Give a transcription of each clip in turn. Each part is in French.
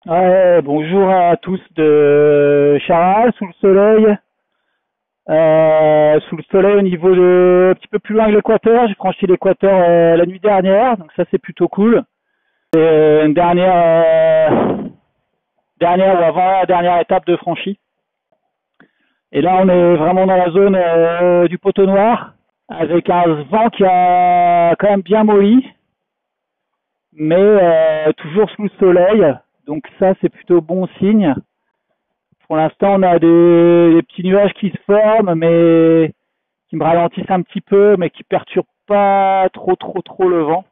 Ouais, bonjour à tous de Charal, sous le soleil. Sous le soleil au niveau de un petit peu plus loin que l'équateur. J'ai franchi l'équateur la nuit dernière, donc ça c'est plutôt cool. C'est une dernière ou avant la dernière étape de franchie. Et là on est vraiment dans la zone du Poteau Noir, avec un vent qui a quand même bien molli, mais toujours sous le soleil. Donc ça c'est plutôt bon signe. Pour l'instant, on a des petits nuages qui se forment, mais qui me ralentissent un petit peu, mais qui perturbent pas trop le vent.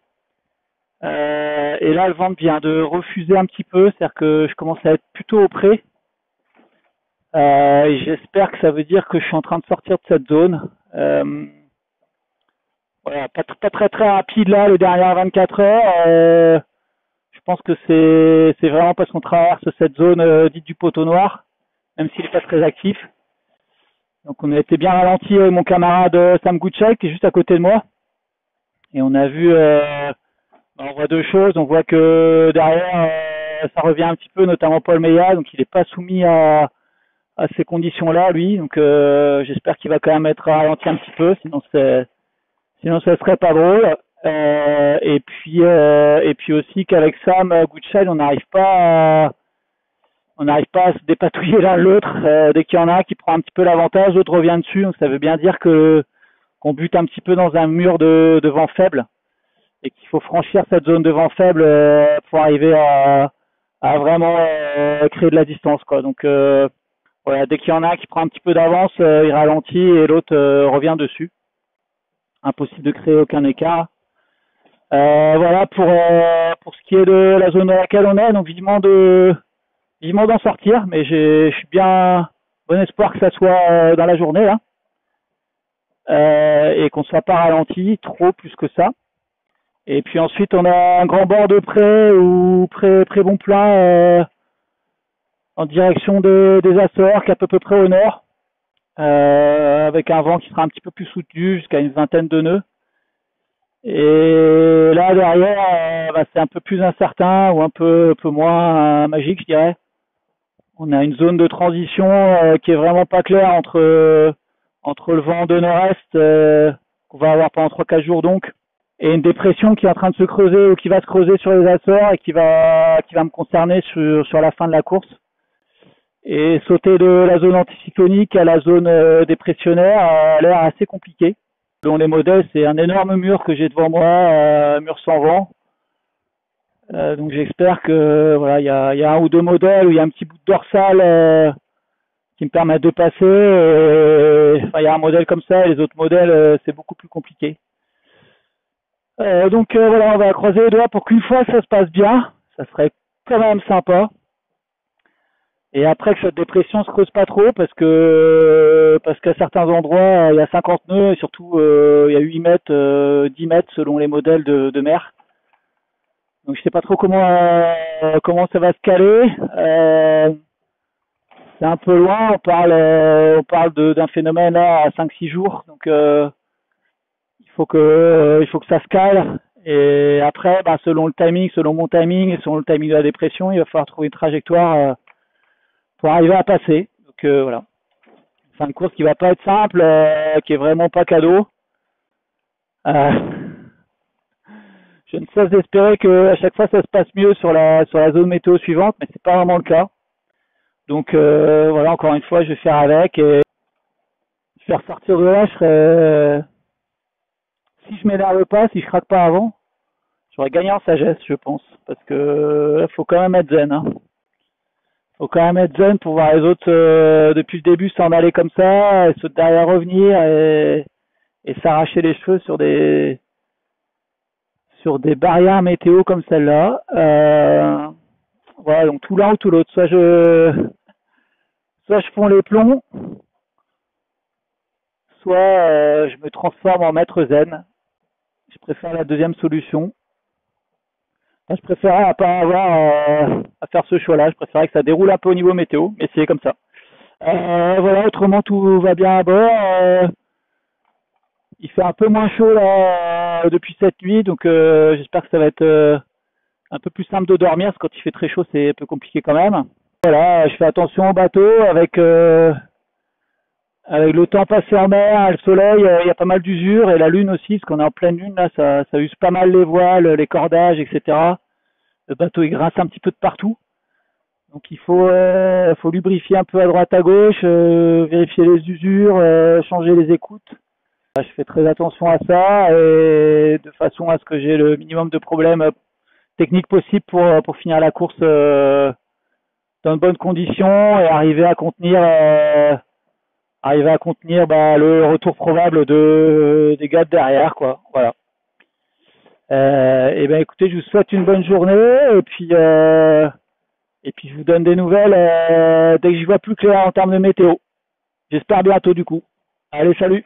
Et là, le vent vient de refuser un petit peu, c'est-à-dire que je commence à être plutôt au près. Et j'espère que ça veut dire que je suis en train de sortir de cette zone. Voilà, pas très rapide là, les dernières 24 heures. Je pense que c'est vraiment parce qu'on traverse cette zone dite du Poteau Noir, même s'il n'est pas très actif. Donc on a été bien ralenti avec mon camarade Sam Gutschek qui est juste à côté de moi. Et on a vu, on voit deux choses. On voit que derrière, ça revient un petit peu, notamment Paul Meillat, donc il n'est pas soumis à ces conditions-là, lui. Donc j'espère qu'il va quand même être ralenti un petit peu, sinon ça serait pas drôle. Et puis aussi qu'avec Sam Gutschek, on n'arrive pas à se dépatouiller l'un l'autre. Dès qu'il y en a un qui prend un petit peu l'avantage, l'autre revient dessus. Donc ça veut bien dire qu'on bute un petit peu dans un mur de vent faible et qu'il faut franchir cette zone de vent faible pour arriver à vraiment créer de la distance, quoi. Donc voilà, dès qu'il y en a un qui prend un petit peu d'avance, il ralentit et l'autre revient dessus. Impossible de créer aucun écart. Voilà pour ce qui est de la zone dans laquelle on est. Donc vivement d'en sortir, mais je suis bien bon espoir que ça soit dans la journée là, et qu'on ne soit pas ralenti trop plus que ça. Et puis ensuite on a un grand bord de près ou près bon plein en direction des Açores, qui est à peu près au nord, avec un vent qui sera un petit peu plus soutenu jusqu'à une vingtaine de nœuds. Et là derrière, c'est un peu plus incertain ou un peu moins magique, je dirais. On a une zone de transition qui est vraiment pas claire entre le vent de nord-est qu'on va avoir pendant 3-4 jours donc, et une dépression qui est en train de se creuser ou qui va se creuser sur les Açores et qui va me concerner sur la fin de la course. Et sauter de la zone anticyclonique à la zone dépressionnaire a l'air assez compliqué. Selon les modèles, c'est un énorme mur que j'ai devant moi, mur sans vent. Donc j'espère que voilà, il y a un ou deux modèles où il y a un petit bout de dorsale qui me permettent de passer. Enfin, il y a un modèle comme ça, et les autres modèles, c'est beaucoup plus compliqué. Donc voilà, on va croiser les doigts pour qu'une fois ça se passe bien. Ça serait quand même sympa. Et après que cette dépression se creuse pas trop, parce qu'à certains endroits, il y a 50 nœuds, et surtout il y a 8 mètres, 10 mètres selon les modèles de mer. Donc je sais pas trop comment ça va se caler. C'est un peu loin, on parle d'un phénomène là à 5-6 jours, donc il faut que ça se cale. Et après, selon mon timing et selon le timing de la dépression, il va falloir trouver une trajectoire pour arriver à passer. Donc voilà. C'est une course qui va pas être simple, qui est vraiment pas cadeau. Je ne cesse d'espérer que à chaque fois ça se passe mieux sur la zone météo suivante, mais c'est pas vraiment le cas. Donc voilà, encore une fois, je vais faire avec et faire sortir de là. Si je m'énerve pas, si je craque pas avant, j'aurais gagné en sagesse, je pense, parce que faut quand même être zen. Hein. Faut quand même être zen pour voir les autres depuis le début s'en aller comme ça, et se derrière revenir et s'arracher les cheveux sur des barrières météo comme celle-là. Voilà, donc tout l'un ou tout l'autre. Soit je fonds les plombs, soit je me transforme en maître zen. Je préfère la deuxième solution. Enfin, je préférais pas avoir à faire ce choix-là. Je préférais que ça déroule un peu au niveau météo, mais c'est comme ça. Voilà, autrement tout va bien à bord. Il fait un peu moins chaud là depuis cette nuit, donc j'espère que ça va être un peu plus simple de dormir, parce que quand il fait très chaud, c'est un peu compliqué quand même. Voilà, je fais attention au bateau avec le temps passé en mer, le soleil, il y a pas mal d'usure et la lune aussi, parce qu'on est en pleine lune là, ça use pas mal les voiles, les cordages, etc. Le bateau il grince un petit peu de partout. Donc il faut lubrifier un peu à droite à gauche, vérifier les usures, changer les écoutes. Je fais très attention à ça et de façon à ce que j'ai le minimum de problèmes techniques possibles pour finir la course dans de bonnes conditions et arriver à contenir le retour probable des gars de derrière, quoi. Voilà. Et ben écoutez, je vous souhaite une bonne journée et puis je vous donne des nouvelles dès que j'y vois plus clair en termes de météo. J'espère bientôt du coup. Allez, salut!